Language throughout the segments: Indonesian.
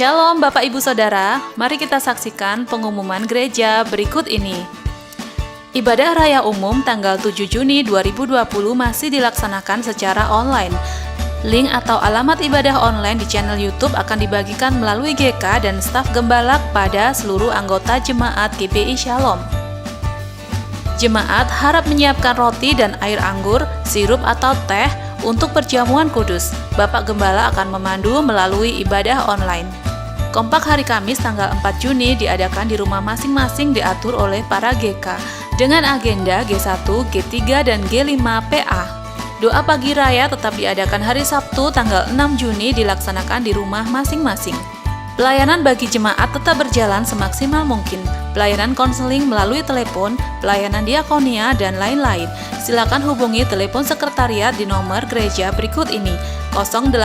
Shalom Bapak Ibu Saudara, mari kita saksikan pengumuman gereja berikut ini. Ibadah Raya Umum tanggal 7 Juni 2020 masih dilaksanakan secara online. Link atau alamat ibadah online di channel YouTube akan dibagikan melalui GK dan staf gembala pada seluruh anggota Jemaat GBI Shalom. Jemaat harap menyiapkan roti dan air anggur, sirup atau teh untuk perjamuan kudus. Bapak Gembala akan memandu melalui ibadah online. Kompak hari Kamis tanggal 4 Juni diadakan di rumah masing-masing diatur oleh para GK dengan agenda G1, G3, dan G5 PA. Doa pagi raya tetap diadakan hari Sabtu tanggal 6 Juni dilaksanakan di rumah masing-masing. Pelayanan bagi jemaat tetap berjalan semaksimal mungkin. Pelayanan konseling melalui telepon, pelayanan diakonia, dan lain-lain. Silakan hubungi telepon sekretariat di nomor gereja berikut ini: 085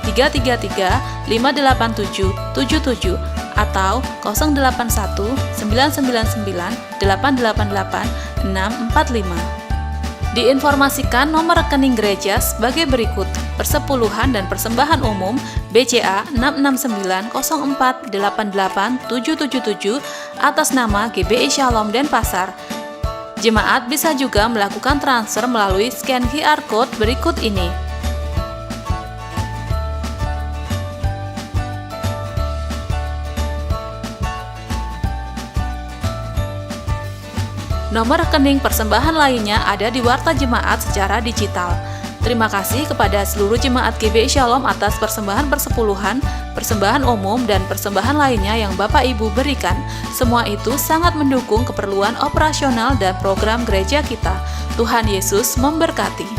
333 587 77 atau 081 999 888 645. Diinformasikan nomor rekening gereja sebagai berikut: persepuluhan dan persembahan umum BCA 669048877 atas nama GBI Shalom Denpasar. Jemaat bisa juga melakukan transfer melalui scan QR Code berikut ini. Nomor rekening persembahan lainnya ada di Warta Jemaat secara digital. Terima kasih kepada seluruh jemaat GBI Shalom atas persembahan persepuluhan, persembahan umum, dan persembahan lainnya yang Bapak Ibu berikan. Semua itu sangat mendukung keperluan operasional dan program gereja kita. Tuhan Yesus memberkati.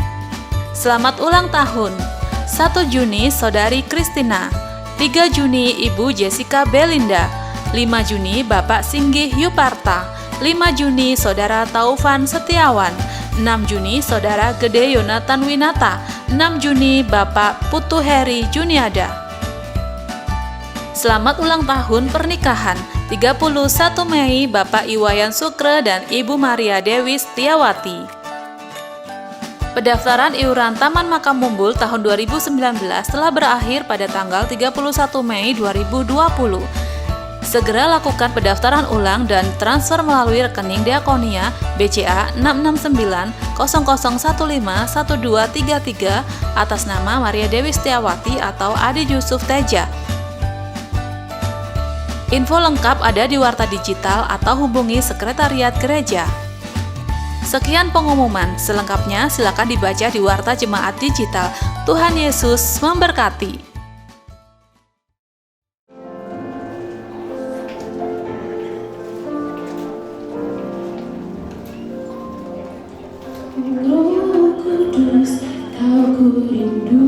Selamat ulang tahun. 1 Juni Saudari Kristina, 3 Juni Ibu Jessica Belinda, 5 Juni Bapak Singgih Yuparta, 5 Juni Saudara Taufan Setiawan, 6 Juni Saudara Gede Yonatan Winata, 6 Juni Bapak Putu Heri Juniada. Selamat ulang tahun pernikahan. 31 Mei Bapak Iwayan Sukre dan Ibu Maria Dewi Setiawati. Pendaftaran iuran Taman Makam Mumbul tahun 2019 telah berakhir pada tanggal 31 Mei 2020. Segera lakukan pendaftaran ulang dan transfer melalui rekening diakonia BCA 66900151233 atas nama Maria Dewi Setiawati atau Adi Yusuf Teja. Info lengkap ada di Warta Digital atau hubungi Sekretariat Gereja. Sekian pengumuman, selengkapnya silakan dibaca di Warta Jemaat Digital. Tuhan Yesus memberkati. Roh Kudus, Kau ku rindu,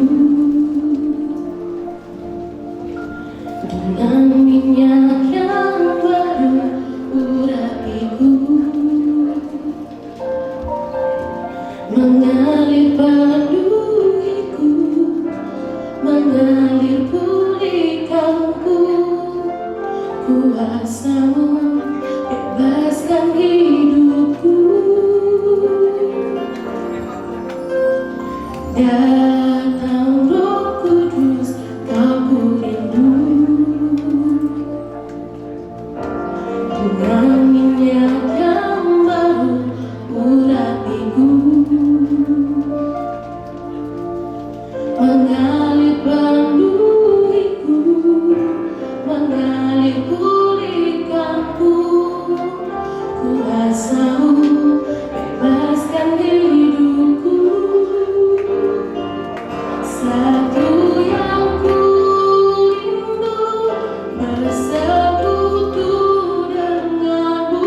dengan minyak yang baru urapiku, mengalir paduiku, mengalir pulihkanku, kuasa-Mu bebaskan hidupku. Datang Roh Kudus, Kau ku rindu, dengan minyak yang baru urapiku, mengalir paduiku, mengalir pulihkanku, kuasa-Mu bebaskan hidupku. Satu yang ku rindu, bersekutu denganmu,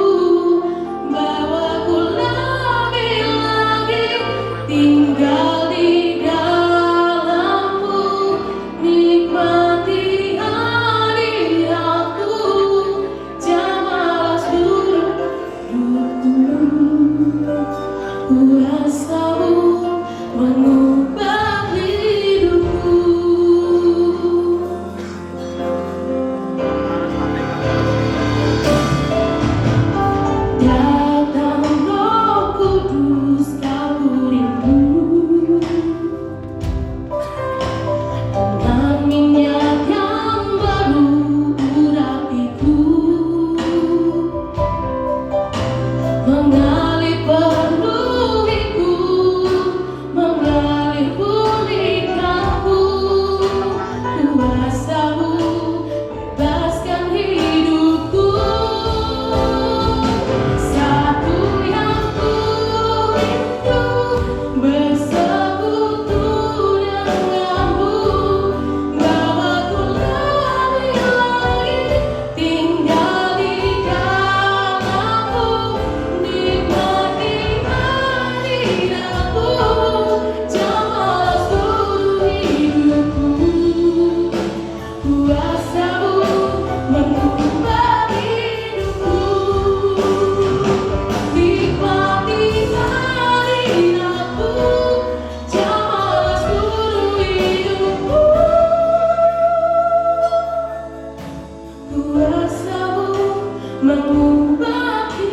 bagi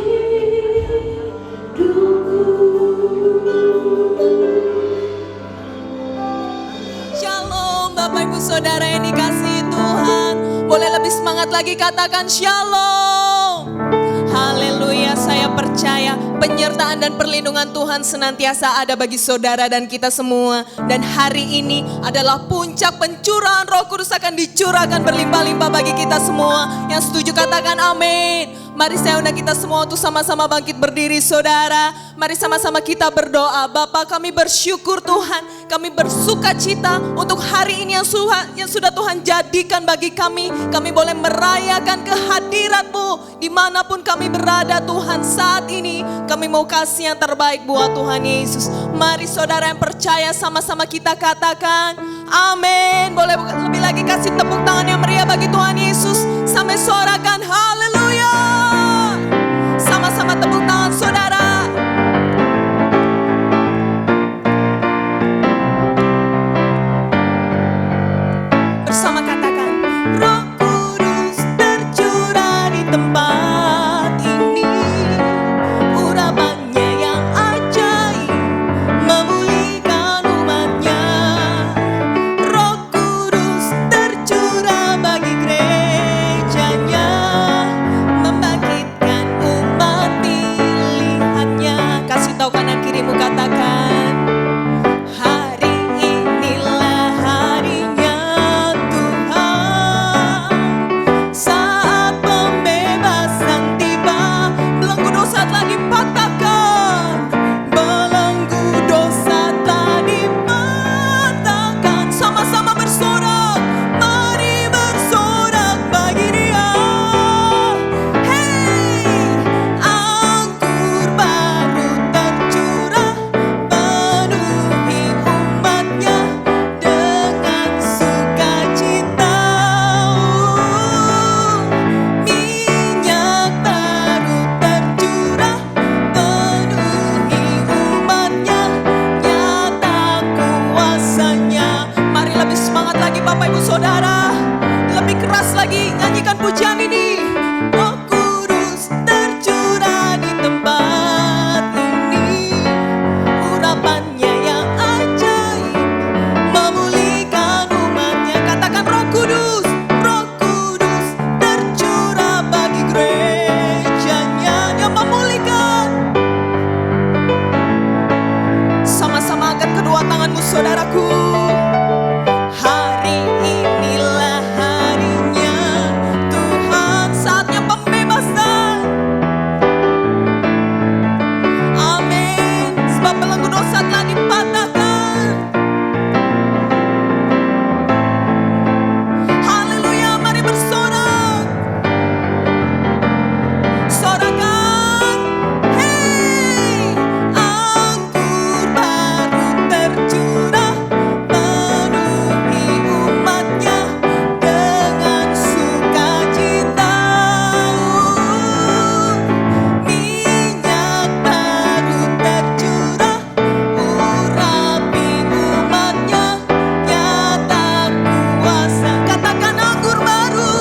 hidupku. Shalom Bapak Ibu Saudara yang dikasihi Tuhan. Boleh lebih semangat lagi katakan shalom. Haleluya, saya percaya penyertaan dan perlindungan Tuhan senantiasa ada bagi saudara dan kita semua. Dan hari ini adalah puncak pencurahan Roh Kudus akan dicurahkan berlimpah-limpah bagi kita semua. Yang setuju katakan amin. Mari saya undang kita semua untuk sama-sama bangkit berdiri saudara. Mari sama-sama kita berdoa. Bapa, kami bersyukur Tuhan. Kami bersuka cita untuk hari ini yang sudah Tuhan jadikan bagi kami. Kami boleh merayakan kehadirat-Mu dimanapun kami berada Tuhan saat ini. Kami mau kasih yang terbaik buat Tuhan Yesus. Mari saudara yang percaya sama-sama kita katakan amin. Boleh lebih lagi kasih tepuk tangan yang meriah bagi Tuhan Yesus. Sampai sorakan haleluya. Sama-sama tepuk tangan saudara. Bersama katakan Roh Kudus tercurah di tempat ini. Urapannya yang ajaib memulihkan umatnya. Roh Kudus tercurah bagi gerejanya, membangkitkan umat pilihannya. Kasih tahu kanan kirimu katakan hari inilah harinya Tuhan. Saat pembebasan tiba, belenggu dosa telah dipatahkan. Belenggu dosa telah dipatahkan. Sama-sama bersorak, mari bersorak bagi Dia. Hey, anggur baru tercurah, penuhi umatnya dengan sukacita. Minyak baru tercurah, penuhi umatnya, nyata kuasanya. Mari lebih semangat lagi Bapak Ibu Saudara. Lebih keras lagi nyanyikan pujian ini. Roh Kudus tercurah di tempat ini. Urapannya yang ajaib memulihkan umatnya. Katakan Roh Kudus tercurah bagi gerejanya yang memulihkan. Sama-sama angkat kedua tanganmu saudaraku. Hari inilah harinya Tuhan, saatnya pembebasan. Amin. Sebab belenggu dosa telah dipatahkan. Haleluya, mari bersorak. Sorakan. Hey, anggur baru tercurah, penuhi umatnya dengan sukacita. Minyak baru tercurah, urapi umatnya, nyata kuasa. Katakan anggur baru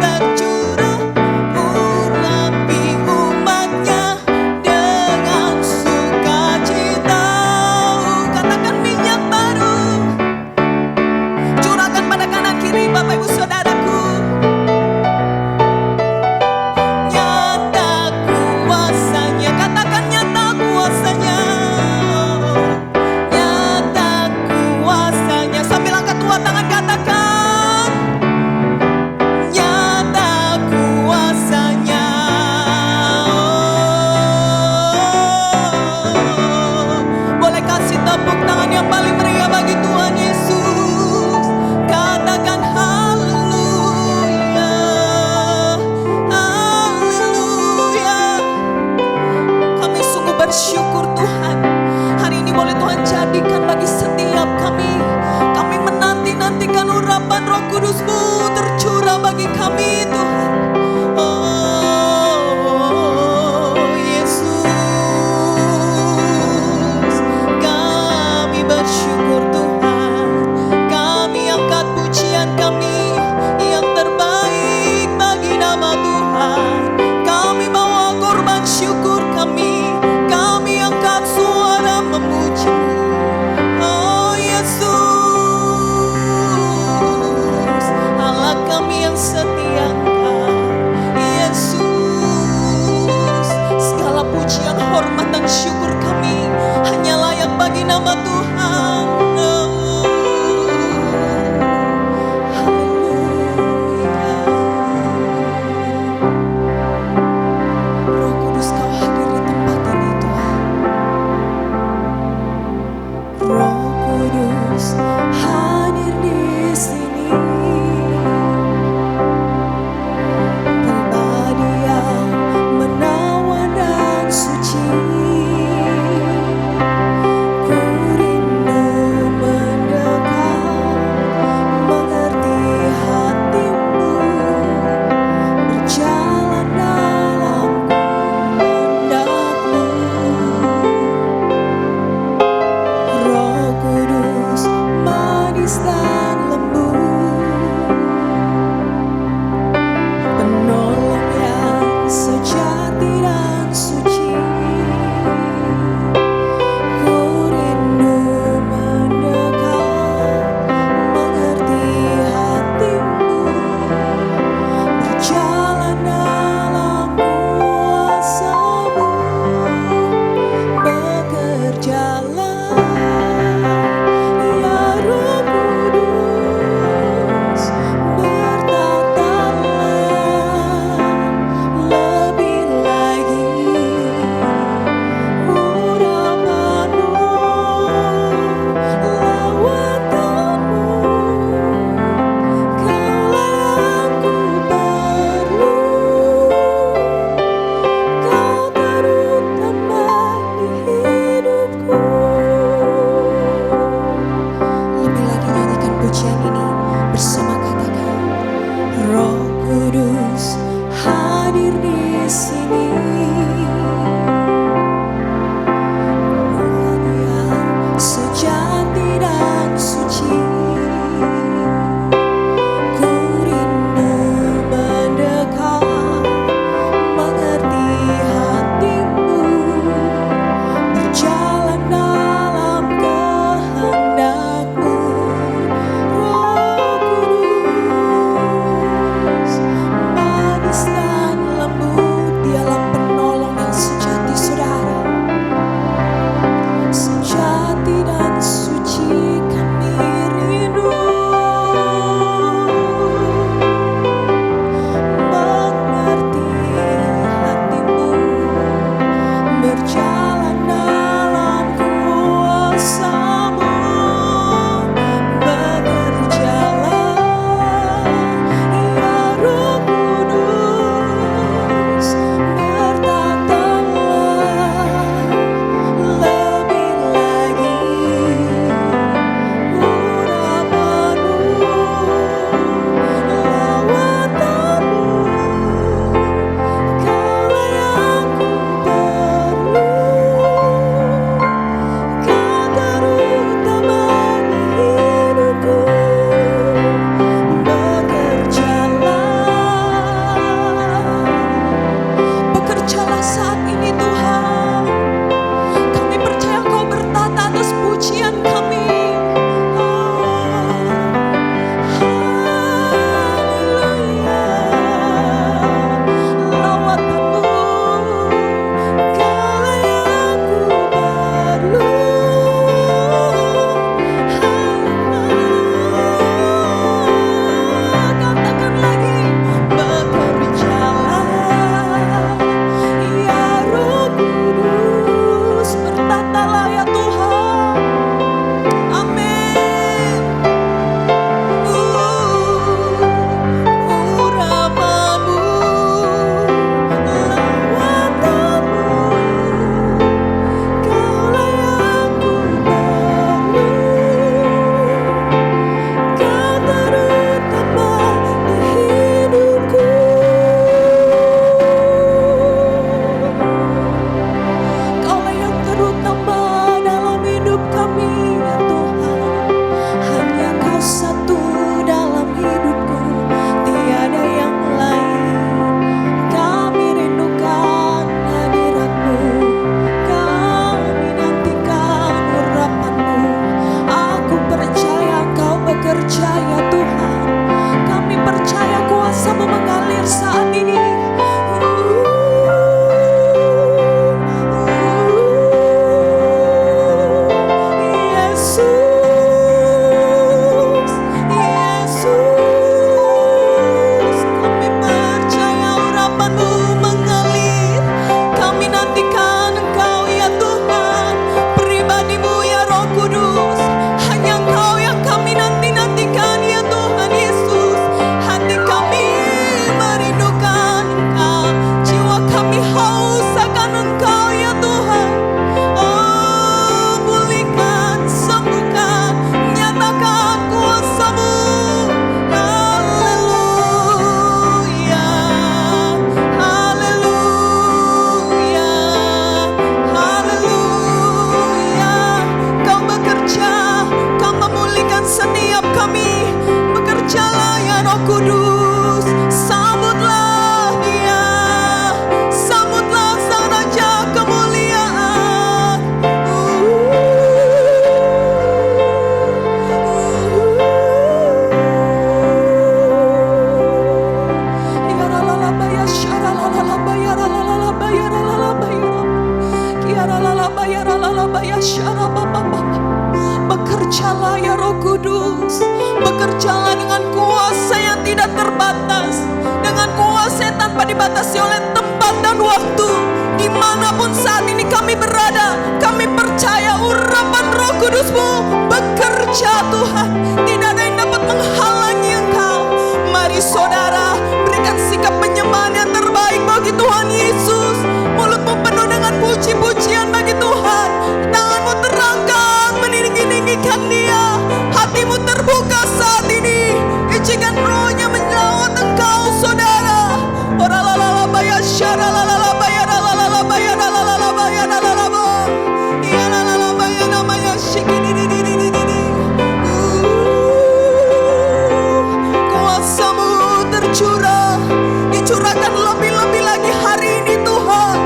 tercurah, urapi umatnya dengan sukacita. Katakan minyak baru, curahkan pada kanan kiri Bapak Ibu Saudaraku. Nyata kuasanya, katakan nyata kuasanya. Nyata kuasanya, sambil angkat dua tangan katakan nyata kuasanya. Boleh kasih tepuk tangan yang paling meriah bagi Tuhan Yesus. Katakan haleluya, haleluya. Kami sungguh bersyukur Tuhan. Hari ini boleh Tuhan jadikan bagi setiap kami. Kami menanti-nantikan urapan Roh Kudus-Mu tercurah bagi kami Tuhan. Oh Yesus, kami bersyukur Tuhan. Kami angkat pujian kami yang terbaik dibatasi oleh tempat dan waktu. Dimanapun saat ini kami berada, kami percaya urapan Roh Kudus-Mu bekerja Tuhan. Tidak ada yang dapat menghalangi Engkau. Mari saudara, berikan sikap penyembahan yang terbaik bagi Tuhan Yesus. Mulutmu penuh dengan puji-pujian bagi Tuhan. Tanganmu terangkat meninggi-ninggikan Dia. Hatimu terbuka saat ini. Izinkan Roh-Nya menyelawat engkau saudara. Oralalabaya syaralalabaya ralalabaya ralalabaya ralalabo. Ialalabaya namanya syikididididididi. Kuasa-Mu tercurah, dicurahkan lebih-lebih lagi hari ini Tuhan.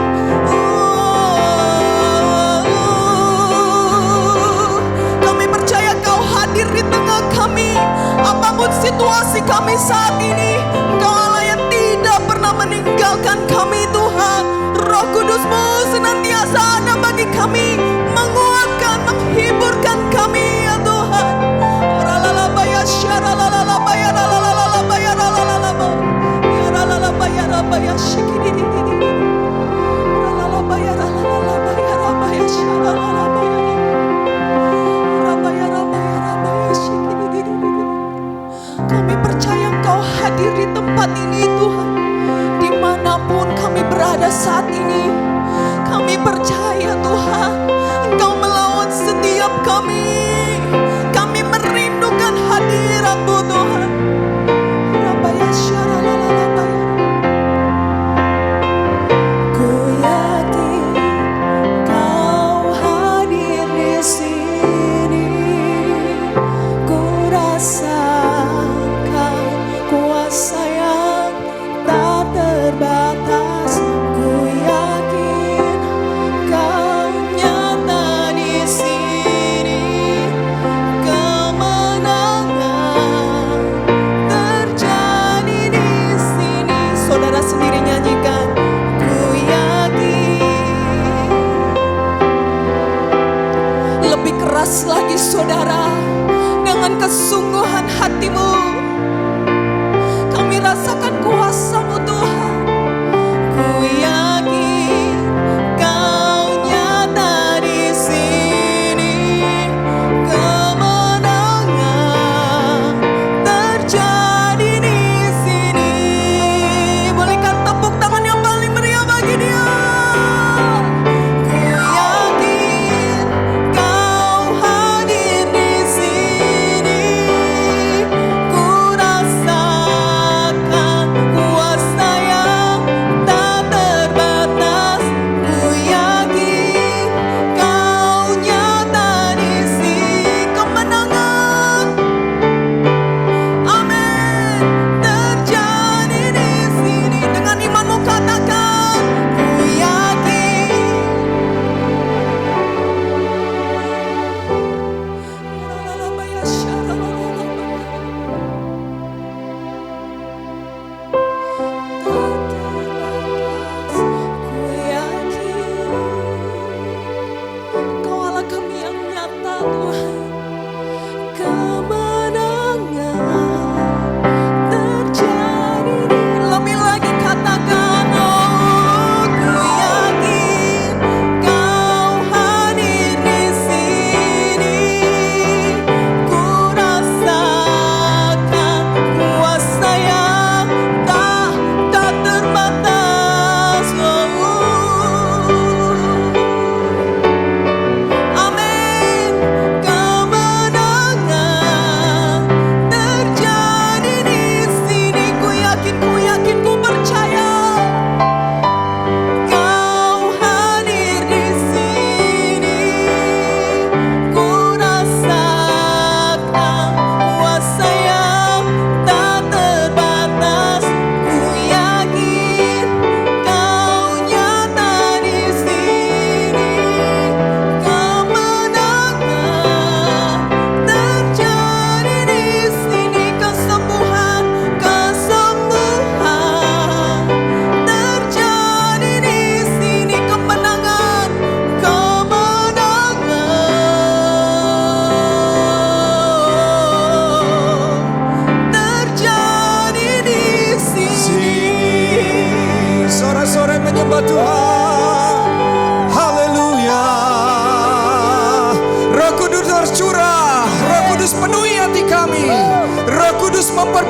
Kami percaya Kau hadir di tengah kami. Apapun situasi kami saat ini, Engkau Allah yang tidak pernah meninggalkan kami Tuhan. Roh Kudus-Mu senantiasa ada bagi kami, menguatkan, menghiburkan kami ya Tuhan. Oralalabaya syaralalabaya ralalabaya ralalabo. Ya ralalabaya rabaya syikididididi. Ralalabaya ralalabaya rabaya syaralalabaya. Rabaya rabaya rabaya syikididididi. Kami percaya Engkau hadir di tempat ini Tuhan. Dimanapun kami berada saat ini, kami percaya Tuhan Engkau melawan setiap kami. Kami merindukan hadirat-Mu Tuhan. Rabaya syaralalabaya. Ku yakin Kau hadir di sini. Ku rasakan kuasa yang tak terbatas. Ku yakin Kau nyata di sini. Kemenangan terjadi di sini. Saudara sendiri nyanyikan. Ku yakin. Lebih keras lagi saudara, dengan kesungguhan hatimu. Kami rasakan kuasa-Mu Tuhan. Ku yakin Kau nyata di sini. Kemenangan terjadi di sini. Bolehkan tepuk tangan yang paling meriah bagi Dia. Ku yakin Kau hadir di sini. Ku rasakan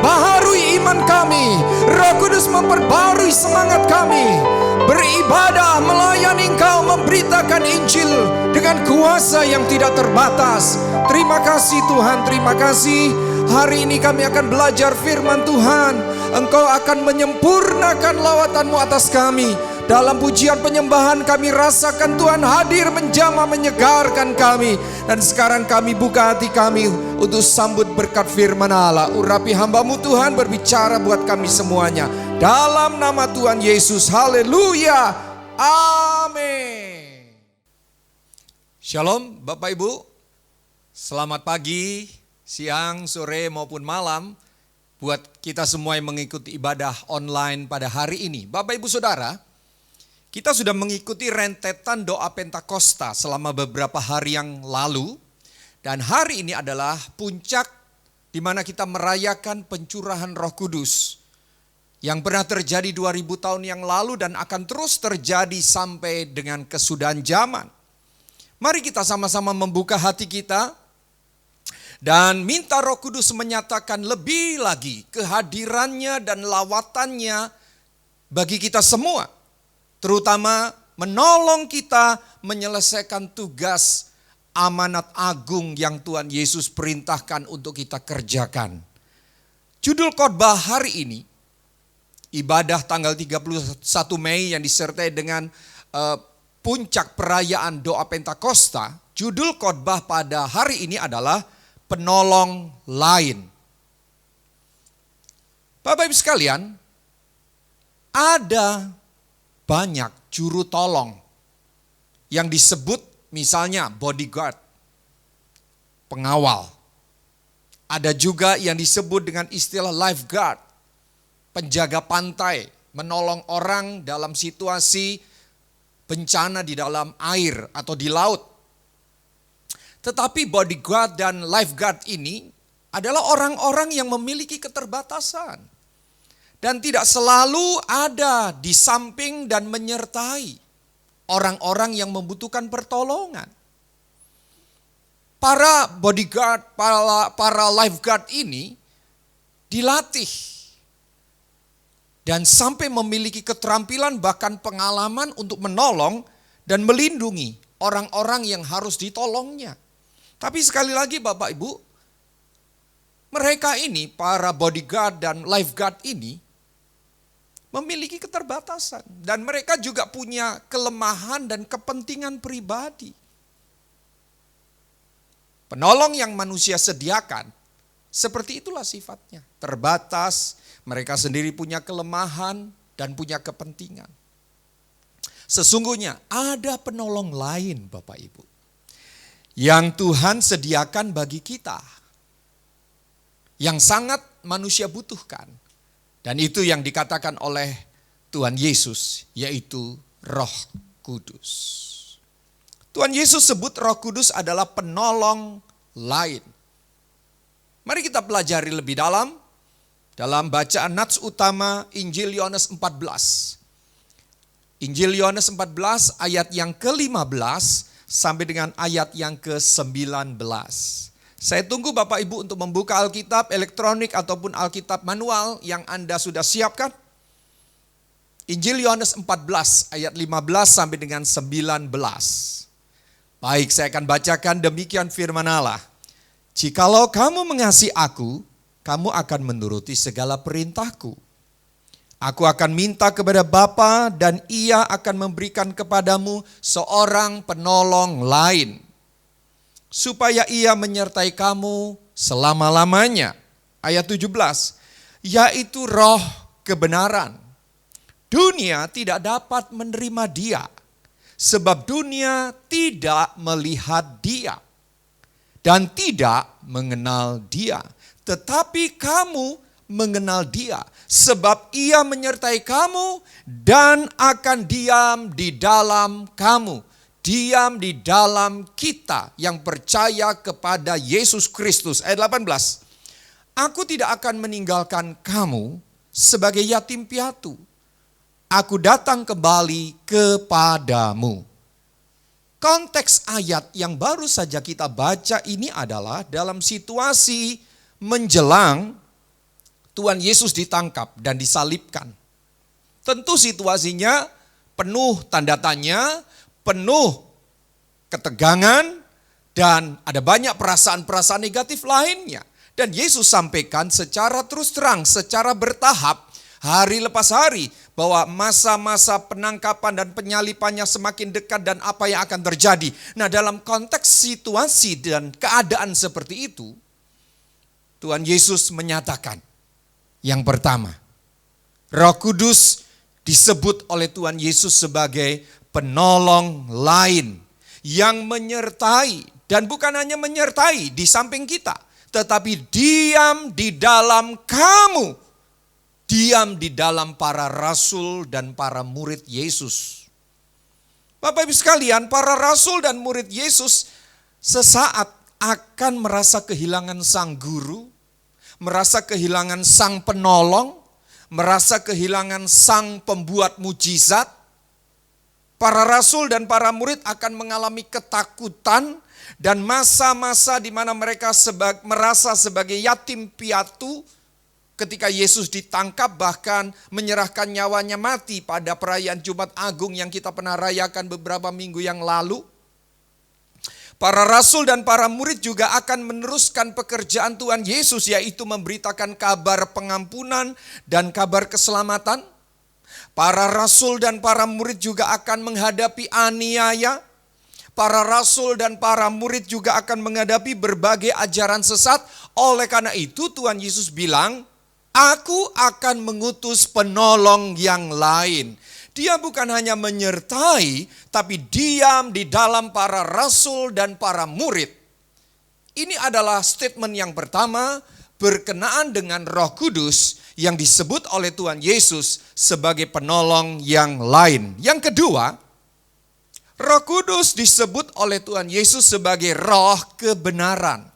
memperbaharui iman kami. Roh Kudus memperbaharui semangat kami. Beribadah, melayani Engkau, memberitakan Injil dengan kuasa yang tidak terbatas. Terima kasih Tuhan, terima kasih. Hari ini kami akan belajar firman Tuhan. Engkau akan menyempurnakan lawatan-Mu atas kami. Dalam pujian penyembahan kami rasakan Tuhan hadir menjamah menyegarkan kami. Dan sekarang kami buka hati kami untuk sambut berkat firman Allah. Urapi hamba-Mu Tuhan, berbicara buat kami semuanya. Dalam nama Tuhan Yesus, haleluya, amin. Shalom Bapak Ibu, selamat pagi, siang, sore maupun malam. Buat kita semua yang mengikuti ibadah online pada hari ini. Bapak Ibu Saudara, kita sudah mengikuti rentetan doa Pentakosta selama beberapa hari yang lalu. Dan hari ini adalah puncak di mana kita merayakan pencurahan Roh Kudus. Yang pernah terjadi 2000 tahun yang lalu dan akan terus terjadi sampai dengan kesudahan zaman. Mari kita sama-sama membuka hati kita. Dan minta Roh Kudus menyatakan lebih lagi kehadirannya dan lawatannya bagi kita semua. Terutama menolong kita menyelesaikan tugas amanat agung yang Tuhan Yesus perintahkan untuk kita kerjakan. Judul khotbah hari ini, ibadah tanggal 31 Mei yang disertai dengan puncak perayaan doa Pentakosta. Judul khotbah pada hari ini adalah penolong lain. Bapak Ibu sekalian, ada banyak juru tolong yang disebut misalnya bodyguard, pengawal. Ada juga yang disebut dengan istilah lifeguard, penjaga pantai, menolong orang dalam situasi bencana di dalam air atau di laut. Tetapi bodyguard dan lifeguard ini adalah orang-orang yang memiliki keterbatasan. Dan tidak selalu ada di samping dan menyertai orang-orang yang membutuhkan pertolongan. Para bodyguard, para lifeguard ini dilatih. Dan sampai memiliki keterampilan bahkan pengalaman untuk menolong dan melindungi orang-orang yang harus ditolongnya. Tapi sekali lagi Bapak Ibu, mereka ini, para bodyguard dan lifeguard ini, memiliki keterbatasan. Dan mereka juga punya kelemahan dan kepentingan pribadi. Penolong yang manusia sediakan, seperti itulah sifatnya. Terbatas, mereka sendiri punya kelemahan dan punya kepentingan. Sesungguhnya ada penolong lain Bapak Ibu, yang Tuhan sediakan bagi kita, yang sangat manusia butuhkan. Dan itu yang dikatakan oleh Tuhan Yesus, yaitu Roh Kudus. Tuhan Yesus sebut Roh Kudus adalah penolong lain. Mari kita pelajari lebih dalam bacaan nats utama Injil Yohanes 14. Injil Yohanes 14 ayat yang ke-15 sampai dengan ayat yang ke-19. Saya tunggu Bapak Ibu untuk membuka Alkitab elektronik ataupun Alkitab manual yang Anda sudah siapkan. Injil Yohanes 14 ayat 15 sampai dengan 19. Baik, saya akan bacakan demikian firman Allah. Jikalau kamu mengasihi aku, kamu akan menuruti segala perintahku. Aku akan minta kepada Bapa dan Ia akan memberikan kepadamu seorang penolong lain, supaya Ia menyertai kamu selama-lamanya. Ayat 17, yaitu Roh kebenaran. Dunia tidak dapat menerima Dia, sebab dunia tidak melihat Dia dan tidak mengenal Dia. Tetapi kamu mengenal Dia, sebab Ia menyertai kamu dan akan diam di dalam kamu. Diam di dalam kita yang percaya kepada Yesus Kristus. Ayat 18. Aku tidak akan meninggalkan kamu sebagai yatim piatu. Aku datang kembali kepadamu. Konteks ayat yang baru saja kita baca ini adalah dalam situasi menjelang Tuhan Yesus ditangkap dan disalibkan. Tentu situasinya penuh tanda tanya, penuh ketegangan, dan ada banyak perasaan-perasaan negatif lainnya. Dan Yesus sampaikan secara terus terang, secara bertahap, hari lepas hari, bahwa masa-masa penangkapan dan penyalipannya semakin dekat dan apa yang akan terjadi. Nah, dalam konteks situasi dan keadaan seperti itu, Tuhan Yesus menyatakan, yang pertama, Roh Kudus disebut oleh Tuhan Yesus sebagai penolong lain yang menyertai, dan bukan hanya menyertai di samping kita, tetapi diam di dalam kamu. Diam di dalam para rasul dan para murid Yesus. Bapak Ibu sekalian, para rasul dan murid Yesus sesaat akan merasa kehilangan sang guru, merasa kehilangan sang penolong, merasa kehilangan sang pembuat mujizat. Para rasul dan para murid akan mengalami ketakutan dan masa-masa di mana mereka merasa sebagai yatim piatu. Ketika Yesus ditangkap, bahkan menyerahkan nyawanya mati pada perayaan Jumat Agung yang kita pernah rayakan beberapa minggu yang lalu. Para rasul dan para murid juga akan meneruskan pekerjaan Tuhan Yesus, yaitu memberitakan kabar pengampunan dan kabar keselamatan. Para rasul dan para murid juga akan menghadapi aniaya. Para rasul dan para murid juga akan menghadapi berbagai ajaran sesat. Oleh karena itu Tuhan Yesus bilang, Aku akan mengutus penolong yang lain. Dia bukan hanya menyertai, tapi diam di dalam para rasul dan para murid. Ini adalah statement yang pertama berkenaan dengan Roh Kudus yang disebut oleh Tuhan Yesus sebagai penolong yang lain. Yang kedua, Roh Kudus disebut oleh Tuhan Yesus sebagai roh kebenaran.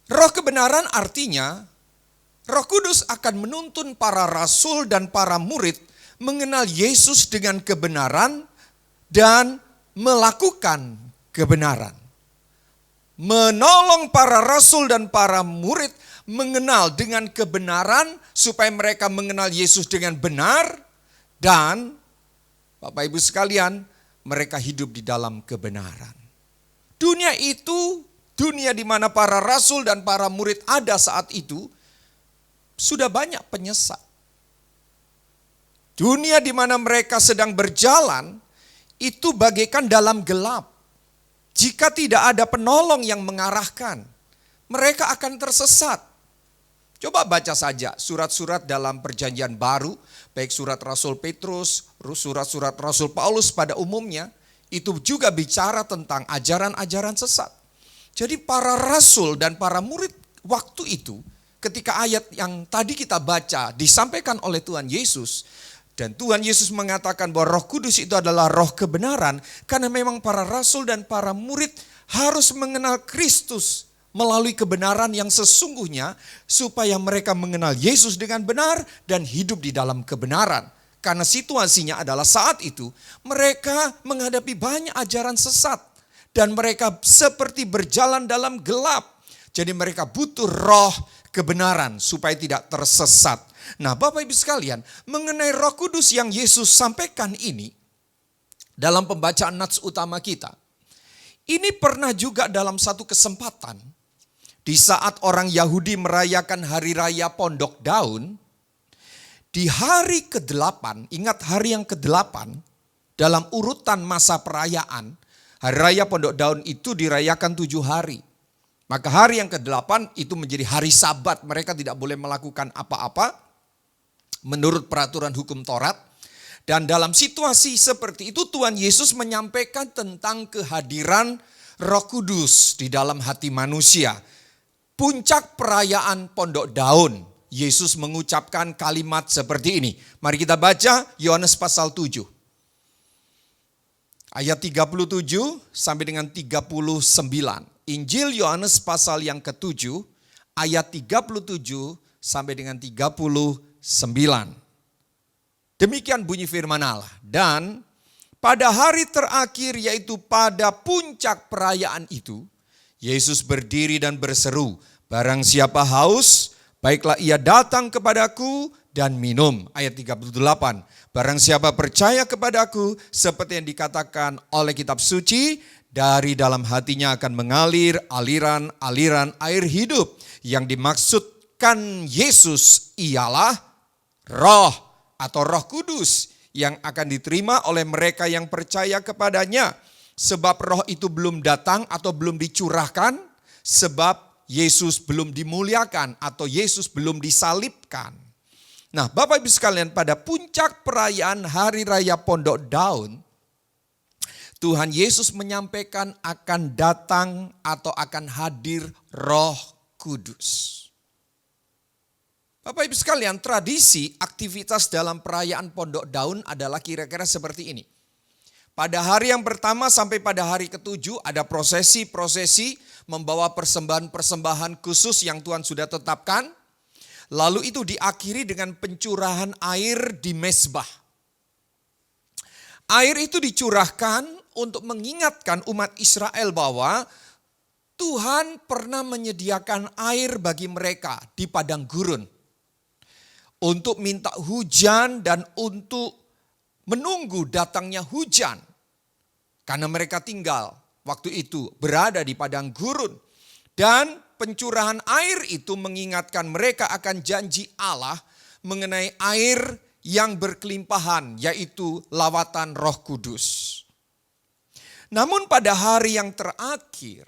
Roh kebenaran artinya Roh Kudus akan menuntun para rasul dan para murid mengenal Yesus dengan kebenaran dan melakukan kebenaran. Menolong para rasul dan para murid mengenal dengan kebenaran supaya mereka mengenal Yesus dengan benar, dan Bapak Ibu sekalian, mereka hidup di dalam kebenaran. Dunia itu, dunia di mana para rasul dan para murid ada saat itu, sudah banyak penyesat. Dunia di mana mereka sedang berjalan itu bagaikan dalam gelap. Jika tidak ada penolong yang mengarahkan, mereka akan tersesat. Coba baca saja surat-surat dalam Perjanjian Baru, baik surat Rasul Petrus, surat-surat Rasul Paulus pada umumnya, itu juga bicara tentang ajaran-ajaran sesat. Jadi para rasul dan para murid waktu itu, ketika ayat yang tadi kita baca disampaikan oleh Tuhan Yesus, dan Tuhan Yesus mengatakan bahwa Roh Kudus itu adalah roh kebenaran, karena memang para rasul dan para murid harus mengenal Kristus melalui kebenaran yang sesungguhnya, supaya mereka mengenal Yesus dengan benar dan hidup di dalam kebenaran. Karena situasinya adalah saat itu mereka menghadapi banyak ajaran sesat dan mereka seperti berjalan dalam gelap. Jadi mereka butuh roh kebenaran supaya tidak tersesat. Nah, Bapak Ibu sekalian, mengenai Roh Kudus yang Yesus sampaikan ini dalam pembacaan nats utama kita, ini pernah juga dalam satu kesempatan di saat orang Yahudi merayakan hari raya Pondok Daun, di hari ke-8, ingat hari yang ke-8 dalam urutan masa perayaan, hari raya Pondok Daun itu dirayakan 7 hari. Maka hari yang ke-8 itu menjadi hari Sabat, mereka tidak boleh melakukan apa-apa menurut peraturan hukum Taurat. Dan dalam situasi seperti itu Tuhan Yesus menyampaikan tentang kehadiran Roh Kudus di dalam hati manusia. Puncak perayaan Pondok Daun, Yesus mengucapkan kalimat seperti ini. Mari kita baca Yohanes pasal 7. Ayat 37 sampai dengan 39. Injil Yohanes pasal yang ke-7 ayat 37 sampai dengan 39. Demikian bunyi firman Allah. Dan pada hari terakhir, yaitu pada puncak perayaan itu, Yesus berdiri dan berseru, barang siapa haus, baiklah ia datang kepadaku dan minum. Ayat 38. Barang siapa percaya kepadaku, seperti yang dikatakan oleh kitab suci, dari dalam hatinya akan mengalir aliran-aliran air hidup. Yang dimaksudkan Yesus ialah roh atau Roh Kudus yang akan diterima oleh mereka yang percaya kepadanya. Sebab roh itu belum datang atau belum dicurahkan, sebab Yesus belum dimuliakan atau Yesus belum disalibkan. Nah, Bapak Ibu sekalian, pada puncak perayaan Hari Raya Pondok Daun, Tuhan Yesus menyampaikan akan datang atau akan hadir Roh Kudus. Bapak Ibu sekalian, tradisi aktivitas dalam perayaan Pondok Daun adalah kira-kira seperti ini. Pada hari yang pertama sampai pada hari ketujuh ada prosesi-prosesi membawa persembahan-persembahan khusus yang Tuhan sudah tetapkan. Lalu itu diakhiri dengan pencurahan air di mezbah. Air itu dicurahkan untuk mengingatkan umat Israel bahwa Tuhan pernah menyediakan air bagi mereka di padang gurun. Untuk minta hujan dan untuk menunggu datangnya hujan. Karena mereka tinggal waktu itu berada di padang gurun. Dan pencurahan air itu mengingatkan mereka akan janji Allah mengenai air yang berkelimpahan, yaitu lawatan Roh Kudus. Namun pada hari yang terakhir,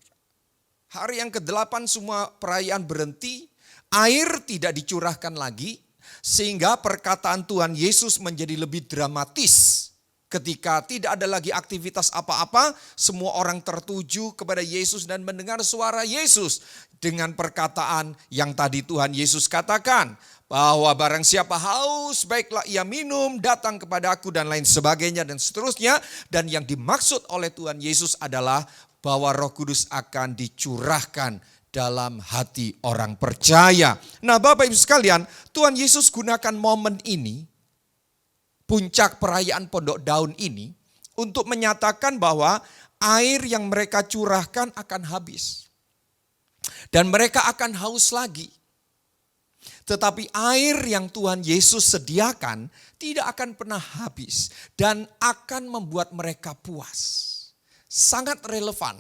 hari yang ke-8 semua perayaan berhenti, air tidak dicurahkan lagi, sehingga perkataan Tuhan Yesus menjadi lebih dramatis. Ketika tidak ada lagi aktivitas apa-apa, semua orang tertuju kepada Yesus dan mendengar suara Yesus dengan perkataan yang tadi Tuhan Yesus katakan, bahwa barang siapa haus, baiklah ia minum, datang kepada aku dan lain sebagainya dan seterusnya. Dan yang dimaksud oleh Tuhan Yesus adalah bahwa Roh Kudus akan dicurahkan dalam hati orang percaya. Nah, Bapak Ibu sekalian, Tuhan Yesus gunakan momen ini, puncak perayaan Pondok Daun ini, untuk menyatakan bahwa air yang mereka curahkan akan habis. Dan mereka akan haus lagi. Tetapi air yang Tuhan Yesus sediakan tidak akan pernah habis dan akan membuat mereka puas. Sangat relevan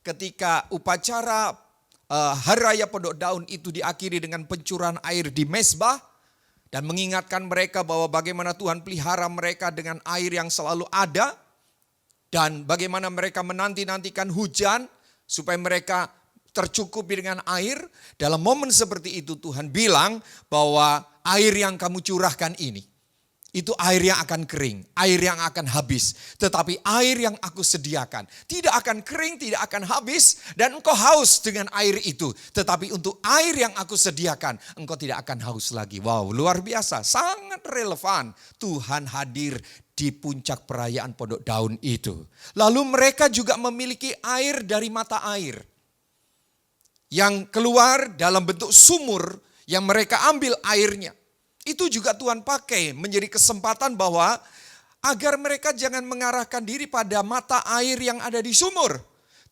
ketika upacara Hari Raya Pondok Daun itu diakhiri dengan pencurahan air di mezbah. Dan mengingatkan mereka bahwa bagaimana Tuhan pelihara mereka dengan air yang selalu ada. Dan bagaimana mereka menanti-nantikan hujan supaya mereka tercukupi dengan air. Dalam momen seperti itu Tuhan bilang bahwa air yang kamu curahkan ini, itu air yang akan kering, air yang akan habis. Tetapi air yang aku sediakan tidak akan kering, tidak akan habis. Dan engkau haus dengan air itu. Tetapi untuk air yang aku sediakan, engkau tidak akan haus lagi. Wow, luar biasa, sangat relevan. Tuhan hadir di puncak perayaan Pondok Daun itu. Lalu mereka juga memiliki air dari mata air. Yang keluar dalam bentuk sumur yang mereka ambil airnya. Itu juga Tuhan pakai menjadi kesempatan bahwa agar mereka jangan mengarahkan diri pada mata air yang ada di sumur.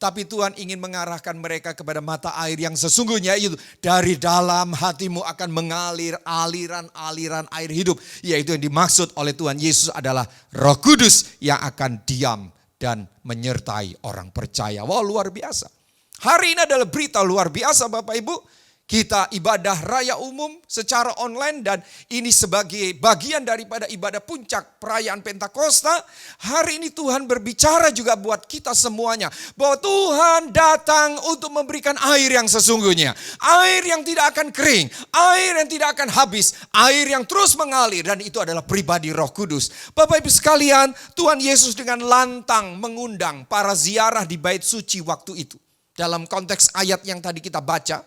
Tapi Tuhan ingin mengarahkan mereka kepada mata air yang sesungguhnya itu. Dari dalam hatimu akan mengalir aliran-aliran air hidup. Yaitu yang dimaksud oleh Tuhan Yesus adalah Roh Kudus yang akan diam dan menyertai orang percaya. Wow, luar biasa. Hari ini adalah berita luar biasa Bapak Ibu. Kita ibadah raya umum secara online dan ini sebagai bagian daripada ibadah puncak perayaan Pentakosta. Hari ini Tuhan berbicara juga buat kita semuanya. Bahwa Tuhan datang untuk memberikan air yang sesungguhnya. Air yang tidak akan kering, air yang tidak akan habis, air yang terus mengalir. Dan itu adalah pribadi Roh Kudus. Bapak Ibu sekalian, Tuhan Yesus dengan lantang mengundang para ziarah di bait suci waktu itu. Dalam konteks ayat yang tadi kita baca.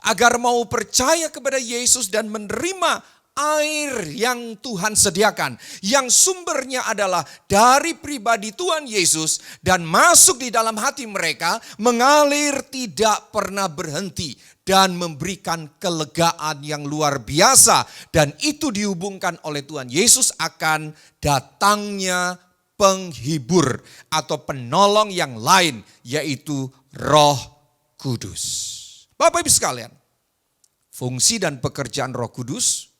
Agar mau percaya kepada Yesus dan menerima air yang Tuhan sediakan. Yang sumbernya adalah dari pribadi Tuhan Yesus dan masuk di dalam hati mereka. Mengalir tidak pernah berhenti dan memberikan kelegaan yang luar biasa. Dan itu dihubungkan oleh Tuhan Yesus akan datangnya penghibur atau penolong yang lain, yaitu Roh Kudus. Bapak Ibu sekalian, fungsi dan pekerjaan Roh Kudus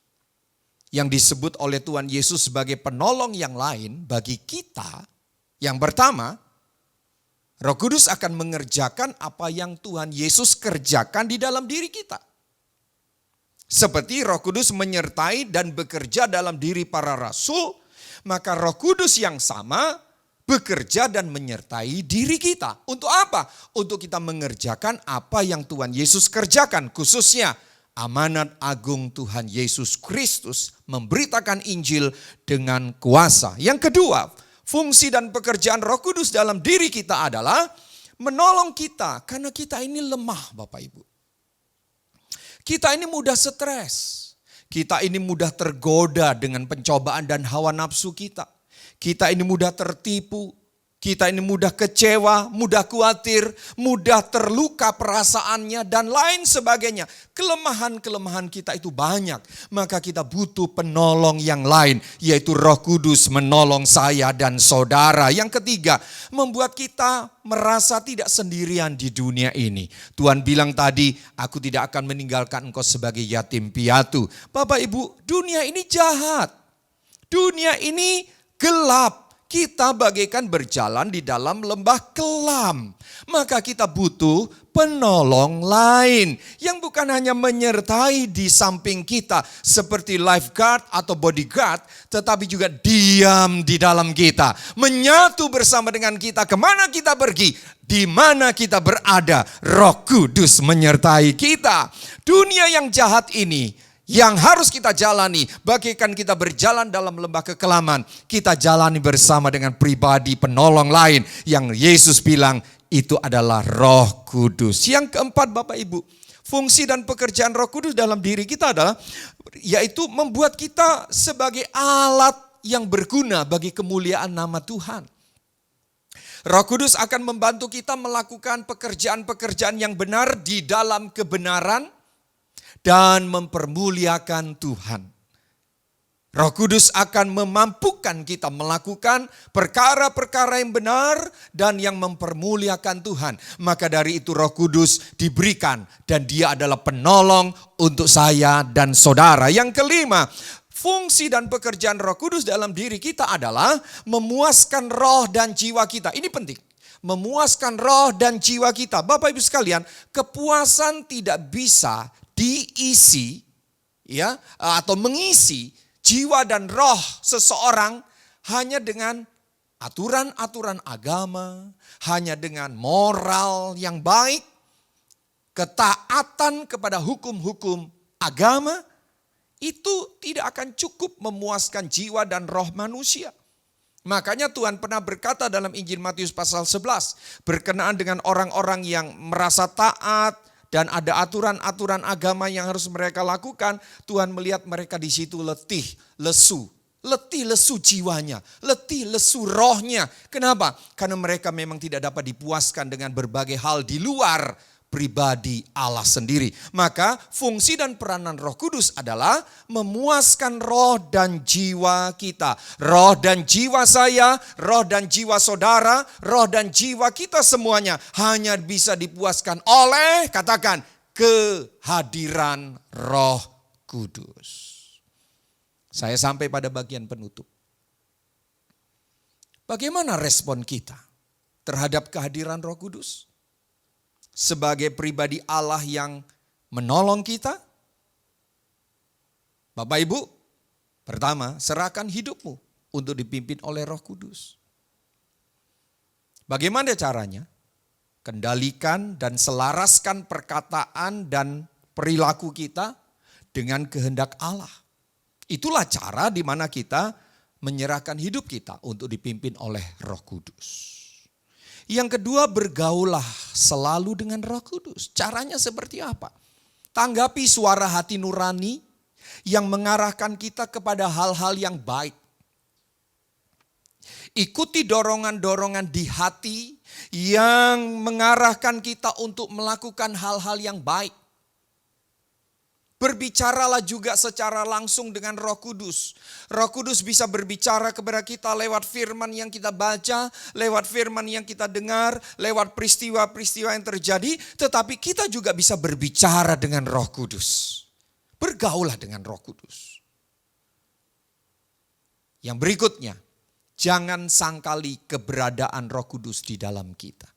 yang disebut oleh Tuhan Yesus sebagai penolong yang lain bagi kita. Yang pertama, Roh Kudus akan mengerjakan apa yang Tuhan Yesus kerjakan di dalam diri kita. Seperti Roh Kudus menyertai dan bekerja dalam diri para rasul, maka Roh Kudus yang sama bekerja dan menyertai diri kita. Untuk apa? Untuk kita mengerjakan apa yang Tuhan Yesus kerjakan, khususnya amanat agung Tuhan Yesus Kristus memberitakan Injil dengan kuasa. Yang kedua, fungsi dan pekerjaan Roh Kudus dalam diri kita adalah menolong kita karena kita ini lemah, Bapak Ibu. Kita ini mudah stres. Kita ini mudah tergoda dengan pencobaan dan hawa nafsu kita. Kita ini mudah tertipu. Kita ini mudah kecewa, mudah khawatir, mudah terluka perasaannya dan lain sebagainya. Kelemahan-kelemahan kita itu banyak. Maka kita butuh penolong yang lain, yaitu Roh Kudus menolong saya dan saudara. Yang ketiga, membuat kita merasa tidak sendirian di dunia ini. Tuhan bilang tadi, aku tidak akan meninggalkan engkau sebagai yatim piatu. Bapak Ibu, dunia ini jahat. Dunia ini gelap. Kita bagaikan berjalan di dalam lembah kelam. Maka kita butuh penolong lain yang bukan hanya menyertai di samping kita seperti lifeguard atau bodyguard, tetapi juga diam di dalam kita. Menyatu bersama dengan kita kemana kita pergi, di mana kita berada, Roh Kudus menyertai kita. Dunia yang jahat ini yang harus kita jalani, bagaikan kita berjalan dalam lembah kekelaman, kita jalani bersama dengan pribadi penolong lain yang Yesus bilang itu adalah Roh Kudus. Yang keempat, Bapak Ibu, fungsi dan pekerjaan Roh Kudus dalam diri kita adalah yaitu membuat kita sebagai alat yang berguna bagi kemuliaan nama Tuhan. Roh Kudus akan membantu kita melakukan pekerjaan-pekerjaan yang benar di dalam kebenaran dan mempermuliakan Tuhan. Roh Kudus akan memampukan kita melakukan perkara-perkara yang benar dan yang mempermuliakan Tuhan. Maka dari itu Roh Kudus diberikan dan dia adalah penolong untuk saya dan saudara. Yang kelima, fungsi dan pekerjaan Roh Kudus dalam diri kita adalah memuaskan roh dan jiwa kita. Ini penting. Memuaskan roh dan jiwa kita. Bapak Ibu sekalian, kepuasan tidak bisa diisi ya atau mengisi jiwa dan roh seseorang hanya dengan aturan-aturan agama, hanya dengan moral yang baik, ketaatan kepada hukum-hukum agama, itu tidak akan cukup memuaskan jiwa dan roh manusia. Makanya Tuhan pernah berkata dalam Injil Matius pasal 11 berkenaan dengan orang-orang yang merasa taat dan ada aturan-aturan agama yang harus mereka lakukan. Tuhan melihat mereka di situ letih, lesu jiwanya, letih, lesu rohnya. Kenapa? Karena mereka memang tidak dapat dipuaskan dengan berbagai hal di luar pribadi Allah sendiri. Maka fungsi dan peranan Roh Kudus adalah memuaskan roh dan jiwa kita. Roh dan jiwa saya, roh dan jiwa saudara, roh dan jiwa kita semuanya hanya bisa dipuaskan oleh, katakan, kehadiran Roh Kudus. Saya sampai pada bagian penutup. Bagaimana respon kita terhadap kehadiran Roh Kudus? Sebagai pribadi Allah yang menolong kita? Bapak Ibu, pertama, serahkan hidupmu untuk dipimpin oleh Roh Kudus. Bagaimana caranya? Kendalikan dan selaraskan perkataan dan perilaku kita dengan kehendak Allah. Itulah cara di mana kita menyerahkan hidup kita untuk dipimpin oleh Roh Kudus. Yang kedua, bergaulah selalu dengan Roh Kudus. Caranya seperti apa? Tanggapi suara hati nurani yang mengarahkan kita kepada hal-hal yang baik. Ikuti dorongan-dorongan di hati yang mengarahkan kita untuk melakukan hal-hal yang baik. Berbicaralah juga secara langsung dengan Roh Kudus. Roh Kudus bisa berbicara kepada kita lewat firman yang kita baca, lewat firman yang kita dengar, lewat peristiwa-peristiwa yang terjadi. Tetapi kita juga bisa berbicara dengan Roh Kudus. bergaullah dengan Roh Kudus. Yang berikutnya, jangan sangkali keberadaan Roh Kudus di dalam kita.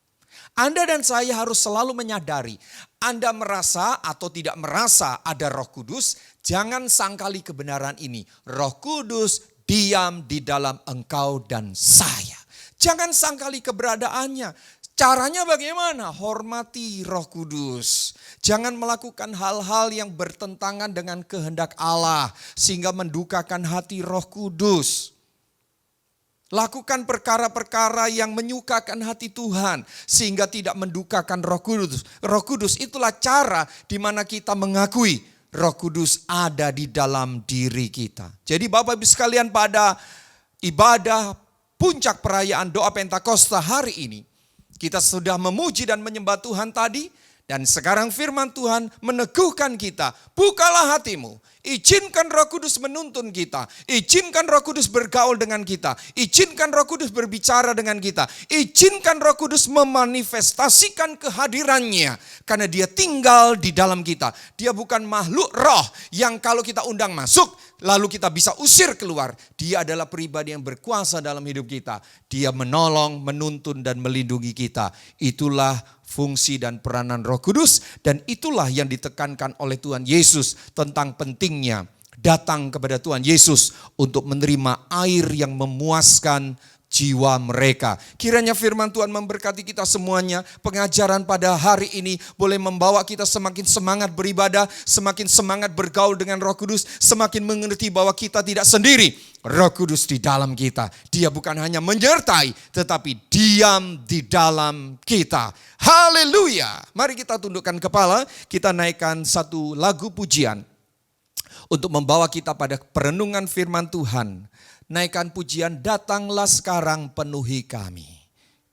Anda dan saya harus selalu menyadari, Anda merasa atau tidak merasa ada Roh Kudus, jangan sangkali kebenaran ini. Roh Kudus diam di dalam engkau dan saya. Jangan sangkali keberadaannya. Caranya bagaimana? Hormati Roh Kudus. Jangan melakukan hal-hal yang bertentangan dengan kehendak Allah sehingga mendukakan hati Roh Kudus. Lakukan perkara-perkara yang menyukakan hati Tuhan sehingga tidak mendukakan Roh Kudus. Roh Kudus itulah cara di mana kita mengakui Roh Kudus ada di dalam diri kita. Jadi Bapak Ibu sekalian, pada ibadah puncak perayaan doa Pentakosta hari ini, kita sudah memuji dan menyembah Tuhan tadi, dan sekarang firman Tuhan meneguhkan kita, bukalah hatimu. Izinkan Roh Kudus menuntun kita. Izinkan Roh Kudus bergaul dengan kita. Izinkan Roh Kudus berbicara dengan kita. Izinkan Roh Kudus memanifestasikan kehadirannya. Karena dia tinggal di dalam kita. Dia bukan makhluk roh yang kalau kita undang masuk, lalu kita bisa usir keluar. Dia adalah pribadi yang berkuasa dalam hidup kita. Dia menolong, menuntun dan melindungi kita. Itulah fungsi dan peranan Roh Kudus, dan itulah yang ditekankan oleh Tuhan Yesus tentang pentingnya datang kepada Tuhan Yesus untuk menerima air yang memuaskan jiwa mereka. Kiranya firman Tuhan memberkati kita semuanya. Pengajaran pada hari ini boleh membawa kita semakin semangat beribadah, semakin semangat bergaul dengan Roh Kudus, semakin mengerti bahwa kita tidak sendiri. Roh Kudus di dalam kita. Dia bukan hanya menyertai, tetapi diam di dalam kita. Haleluya. Mari kita tundukkan kepala, kita naikkan satu lagu pujian untuk membawa kita pada perenungan firman Tuhan. Naikkan pujian, datanglah sekarang penuhi kami.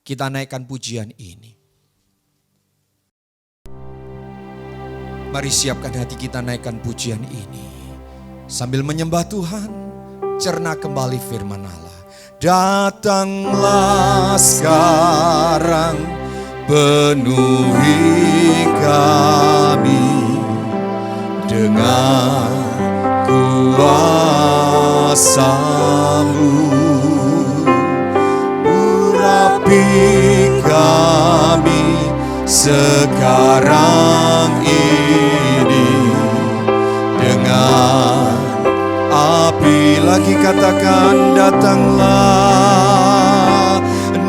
Kita naikkan pujian ini. Mari siapkan hati kita naikkan pujian ini. Sambil menyembah Tuhan, cerna kembali firman Allah. Datanglah sekarang penuhi kami dengan kuasa-Mu, urapi kami sekarang ini dengan api. Lagi katakan, datanglah,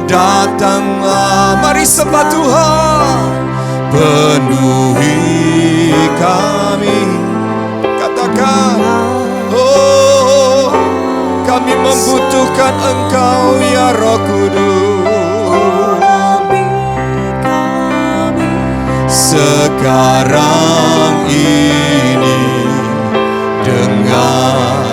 datanglah. Mari sembah Tuhan, penuhi kami. Katakan, oh, kami membutuhkan Engkau ya Roh Kudus. Sekarang ini dengan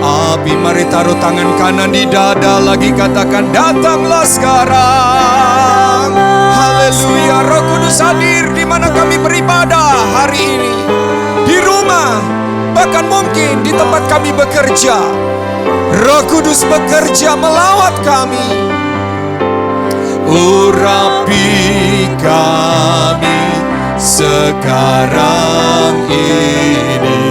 api. Mari taruh tangan kanan di dada, lagi katakan, datanglah sekarang. Haleluya. Roh Kudus hadir di mana kami beribadah hari ini, di rumah, bahkan mungkin di tempat kami bekerja. Roh Kudus bekerja melawat kami. Urapi kami sekarang ini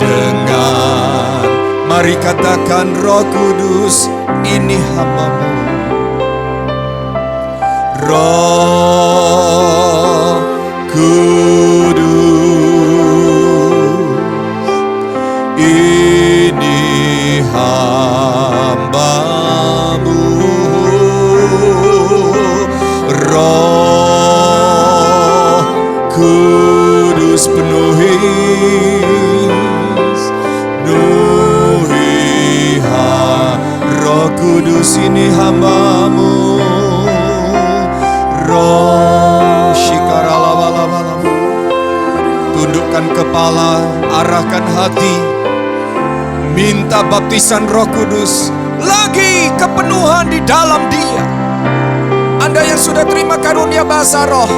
dengan, mari katakan, Roh Kudus, ini hamba-Mu. Roh Kudus, ini hamba-Mu. Roh Kudus, penuhi Roh Kudus, ini hamba-Mu. Roh shikaralabalabala. Tundukkan kepala, arahkan hati, minta baptisan Roh Kudus, lagi kepenuhan di dalam Dia. Anda yang sudah terima karunia bahasa roh,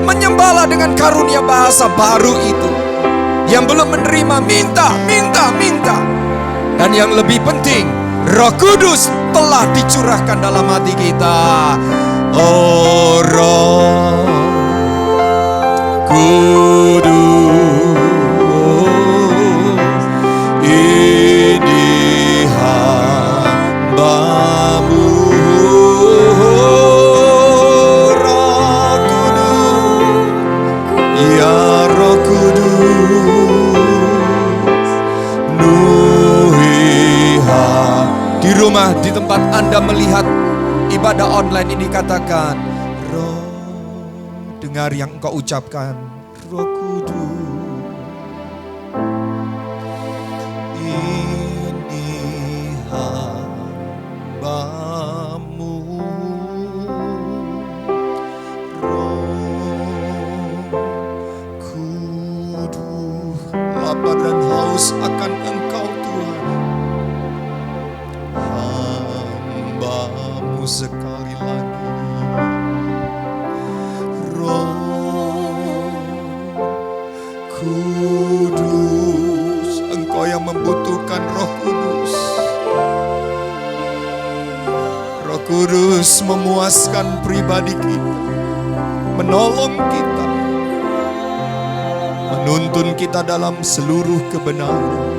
menyembahlah dengan karunia bahasa baru itu. Yang belum menerima, minta. Dan yang lebih penting, Roh Kudus telah dicurahkan dalam hati kita. Oh, Roh Kudus, rumah, di tempat Anda melihat ibadah online ini, katakan, Roh, dengar yang engkau ucapkan, Roh Kudus, ini hambamu, Roh Kudus, lapar dan haus akan Engkau Tuhan, hambamu sekali lagi, Roh Kudus, Engkau yang membutuhkan Roh Kudus. Roh Kudus memuaskan pribadi kita, menolong kita, menuntun kita dalam seluruh kebenaran.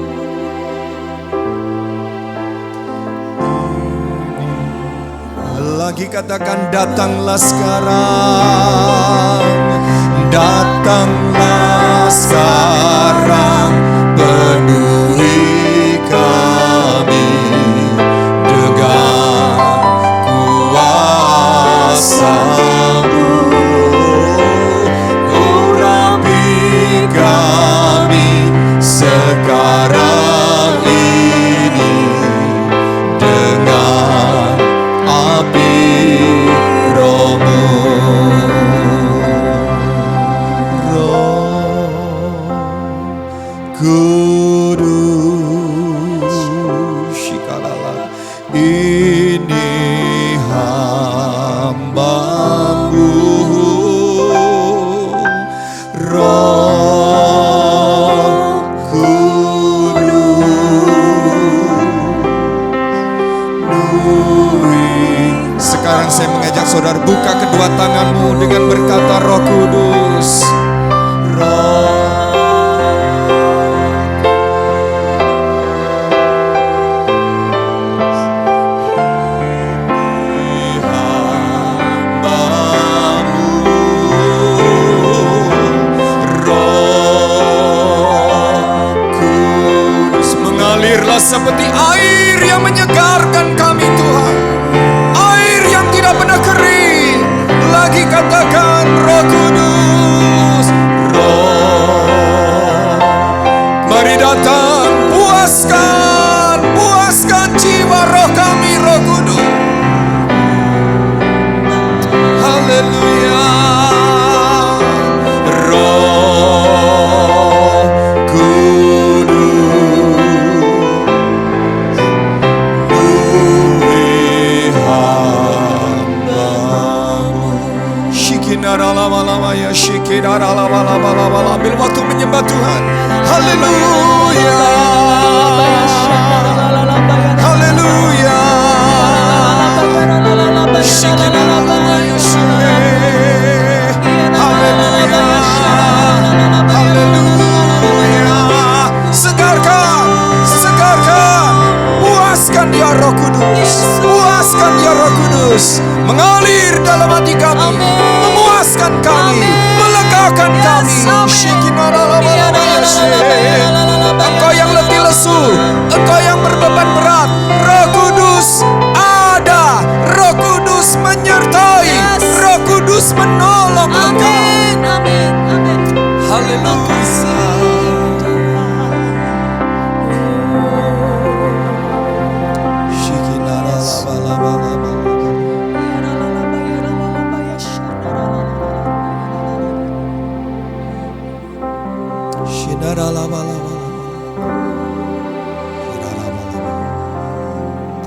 Lagi katakan, datanglah sekarang, datanglah sekarang, penuhi kami dengan kuasa-Mu, urapi kami sekarang ini dengan api Roh-Mu. Roh Kudus, shikalala, ini hamba-Mu, Roh Kudus. Sekarang saya mengajak saudara buka kedua tanganmu dengan berkata, Roh Kudus, Roh seperti air yang menyegarkan kami Tuhan, air yang tidak pernah kering. Lagi katakan, Roh Kudus, Roh, mari datang, puaskan jiwa roh kami, Roh Kudus. Haleluya. Roh Kudus, ambil waktu menyembah Tuhan. Haleluya, haleluya, haleluya, haleluya. Segarkan, puaskan dia Roh Kudus, puaskan dia Roh Kudus, mengalir dalam hati kami, memuaskan kami, melegakan kami. Engkau yang letih lesu, engkau yang berbeban berat, Roh Kudus ada, Roh Kudus menyertai, Roh Kudus menolong engkau. Haleluya.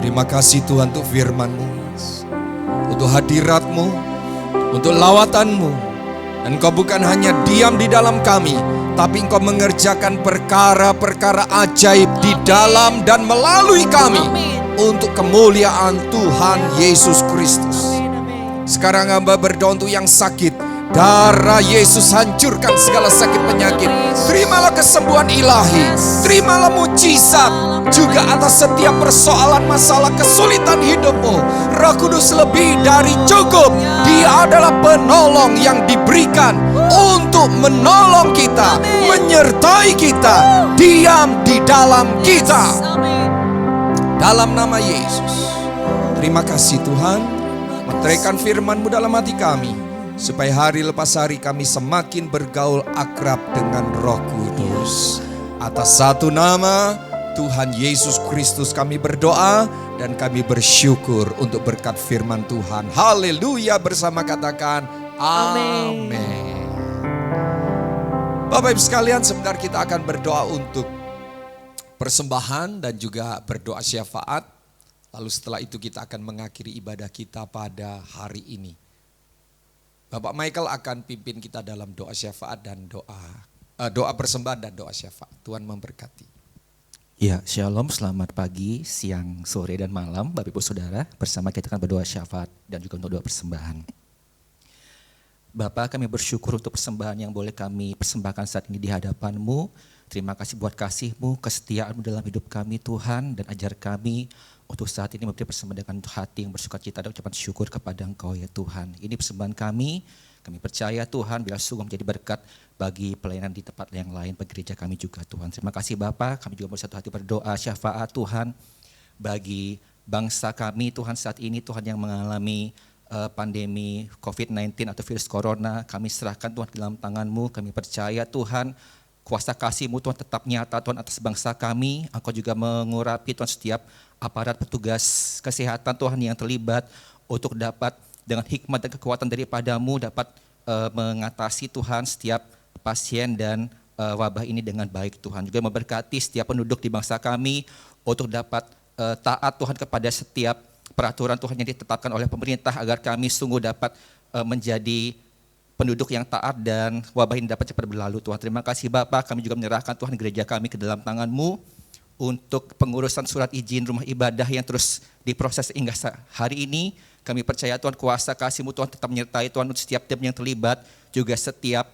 Terima kasih Tuhan untuk firman-Mu, untuk hadirat-Mu, untuk lawatan-Mu. Dan Engkau bukan hanya diam di dalam kami, tapi Engkau mengerjakan perkara-perkara ajaib di dalam dan melalui kami untuk kemuliaan Tuhan Yesus Kristus. Sekarang hamba berdoa untuk yang sakit. Darah Yesus hancurkan segala sakit penyakit. Terimalah kesembuhan ilahi, terimalah mujizat juga atas setiap persoalan, masalah, kesulitan hidupmu. Roh Kudus lebih dari cukup. Dia adalah penolong yang diberikan untuk menolong kita, menyertai kita, diam di dalam kita. Dalam nama Yesus. Terima kasih Tuhan, meteraikan firman-Mu dalam hati kami, supaya hari lepas hari kami semakin bergaul akrab dengan Roh Kudus. Atas satu nama Tuhan Yesus Kristus kami berdoa dan kami bersyukur untuk berkat firman Tuhan. Haleluya, bersama katakan amin. Bapak Ibu sekalian, sebentar kita akan berdoa untuk persembahan dan juga berdoa syafaat. Lalu setelah itu kita akan mengakhiri ibadah kita pada hari ini. Bapak Michael akan pimpin kita dalam doa syafaat dan doa persembahan dan doa syafaat. Tuhan memberkati. Ya, shalom, selamat pagi, siang, sore, dan malam Bapak Ibu Saudara. Bersama kita akan berdoa syafaat dan juga untuk doa persembahan. Bapa, kami bersyukur untuk persembahan yang boleh kami persembahkan saat ini di hadapan-Mu. Terima kasih buat kasih-Mu, kesetiaan-Mu dalam hidup kami Tuhan, dan ajar kami untuk saat ini memberi persembahan dengan hati yang bersukacita dan ucapan syukur kepada Engkau ya Tuhan. Ini persembahan kami percaya Tuhan bila sungguh menjadi berkat bagi pelayanan di tempat yang lain, bagi gereja kami juga Tuhan. Terima kasih Bapa, kami juga bersatu hati berdoa syafaat Tuhan bagi bangsa kami Tuhan saat ini Tuhan yang mengalami pandemi COVID-19 atau virus corona. Kami serahkan Tuhan ke dalam tangan-Mu, kami percaya Tuhan kuasa kasih-Mu Tuhan tetap nyata Tuhan atas bangsa kami. Engkau juga mengurapi Tuhan setiap aparat petugas kesehatan Tuhan yang terlibat untuk dapat dengan hikmat dan kekuatan daripada-Mu dapat mengatasi Tuhan setiap pasien dan wabah ini dengan baik Tuhan. Juga memberkati setiap penduduk di bangsa kami untuk dapat taat Tuhan kepada setiap peraturan Tuhan yang ditetapkan oleh pemerintah agar kami sungguh dapat menjadi penduduk yang taat dan wabah ini dapat cepat berlalu Tuhan. Terima kasih Bapak, kami juga menyerahkan Tuhan gereja kami ke dalam tangan-Mu untuk pengurusan surat izin rumah ibadah yang terus diproses hingga hari ini. Kami percaya Tuhan kuasa kasih-Mu Tuhan tetap menyertai Tuhan untuk setiap tim yang terlibat, juga setiap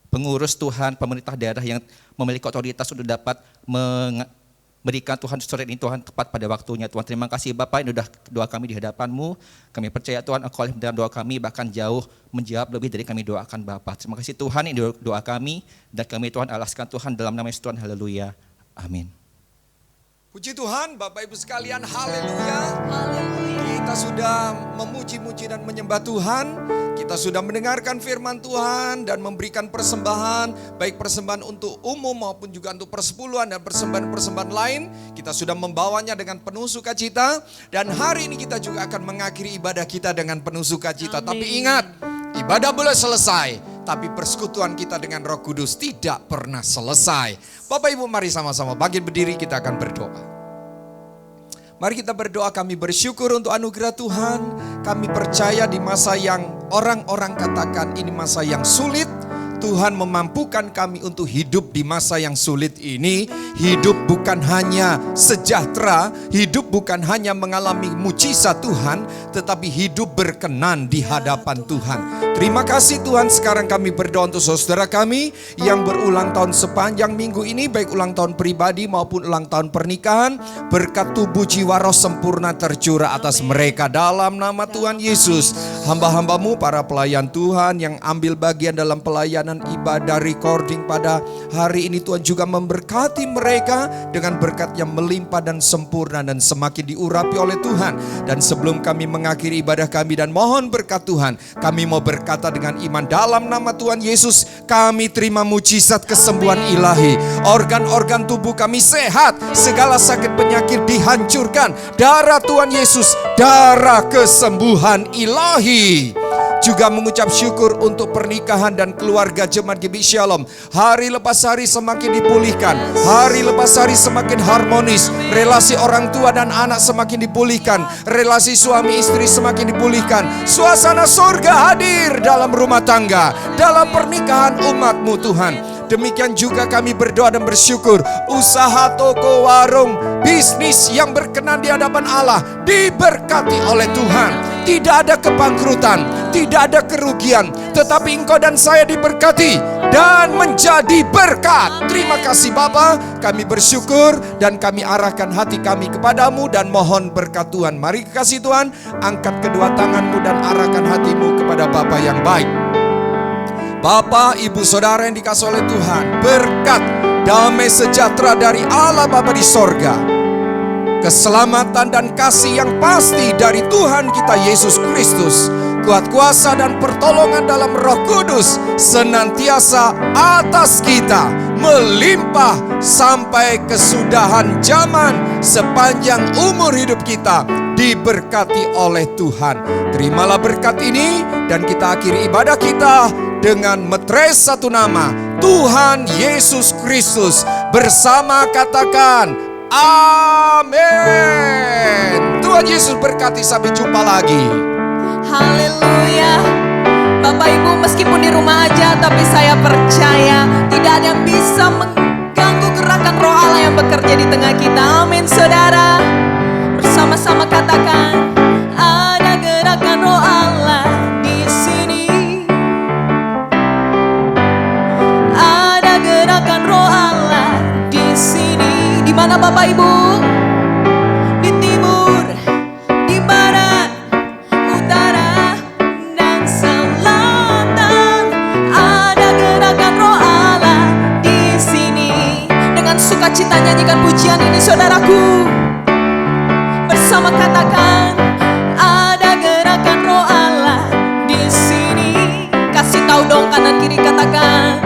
pengurus Tuhan, pemerintah daerah yang memiliki otoritas untuk dapat memberikan Tuhan surat ini Tuhan tepat pada waktunya Tuhan. Terima kasih Bapak, ini sudah doa kami di hadapan-Mu. Kami percaya Tuhan Engkau dalam doa kami bahkan jauh menjawab lebih dari kami doakan Bapak. Terima kasih Tuhan, ini doa kami dan kami Tuhan alaskan Tuhan dalam nama Yesus Tuhan. Haleluya. Amin. Puji Tuhan, Bapak Ibu sekalian, haleluya. Kita sudah memuji-muji dan menyembah Tuhan. Kita sudah mendengarkan firman Tuhan dan memberikan persembahan, baik persembahan untuk umum maupun juga untuk persepuluhan dan persembahan-persembahan lain. Kita sudah membawanya dengan penuh sukacita dan hari ini kita juga akan mengakhiri ibadah kita dengan penuh sukacita. Tapi ingat, ibadah boleh selesai, tapi persekutuan kita dengan Roh Kudus tidak pernah selesai. Bapak Ibu, mari sama-sama bangkit berdiri, kita akan berdoa. Mari kita berdoa, kami bersyukur untuk anugerah Tuhan. Kami percaya di masa yang orang-orang katakan ini masa yang sulit, Tuhan memampukan kami untuk hidup di masa yang sulit ini. Hidup bukan hanya sejahtera, hidup bukan hanya mengalami mujizat Tuhan, tetapi hidup berkenan di hadapan Tuhan. Terima kasih Tuhan, sekarang kami berdoa untuk saudara kami yang berulang tahun sepanjang minggu ini, baik ulang tahun pribadi maupun ulang tahun pernikahan. Berkat tubuh jiwa roh sempurna tercurah atas mereka dalam nama Tuhan Yesus. Hamba-hambamu, para pelayan Tuhan yang ambil bagian dalam pelayanan ibadah recording pada hari ini, Tuhan juga memberkati mereka dengan berkat yang melimpah dan sempurna dan semakin diurapi oleh Tuhan. Dan sebelum kami mengakhiri ibadah kami dan mohon berkat Tuhan, kami mau berkata dengan iman dalam nama Tuhan Yesus, kami terima mujizat kesembuhan ilahi. Organ-organ tubuh kami sehat, segala sakit penyakit dihancurkan. Darah Tuhan Yesus, darah kesembuhan ilahi. Juga mengucap syukur untuk pernikahan dan keluarga jemaat GB Shalom. Hari lepas hari semakin dipulihkan, hari lepas hari semakin harmonis. Relasi orang tua dan anak semakin dipulihkan, relasi suami istri semakin dipulihkan. Suasana surga hadir dalam rumah tangga, dalam pernikahan umat-Mu Tuhan. Demikian juga kami berdoa dan bersyukur, usaha toko, warung, bisnis yang berkenan di hadapan Allah diberkati oleh Tuhan. Tidak ada kebangkrutan, tidak ada kerugian, tetapi engkau dan saya diberkati dan menjadi berkat. Terima kasih Bapa, kami bersyukur dan kami arahkan hati kami kepadamu dan mohon berkat Tuhan. Mari kasih Tuhan, angkat kedua tanganmu dan arahkan hatimu kepada Bapa yang baik. Bapak, Ibu, Saudara yang dikasihi oleh Tuhan, berkat, damai sejahtera dari Allah Bapa di sorga keselamatan dan kasih yang pasti dari Tuhan kita Yesus Kristus, kuat kuasa dan pertolongan dalam Roh Kudus senantiasa atas kita, melimpah sampai kesudahan zaman sepanjang umur hidup kita, diberkati oleh Tuhan. Terimalah berkat ini dan kita akhiri ibadah kita dengan metres satu nama, Tuhan Yesus Kristus. Bersama katakan amin. Tuhan Yesus berkati, sampai jumpa lagi. Haleluya. Bapak Ibu, meskipun di rumah aja, tapi saya percaya tidak ada yang bisa mengganggu gerakan Roh Allah yang bekerja di tengah kita. Amin, saudara. Bersama-sama katakan, ada gerakan Roh Allah di sini. Ada gerakan Roh Allah di sini. Di mana Bapak Ibu? Di timur, di barat, utara, dan selatan. Ada gerakan Roh Allah di sini. Dengan sukacita nyanyikan pujian ini, saudaraku. Bersama katakan, ada gerakan Roh Allah di sini. Kasih tahu dong kanan kiri, katakan,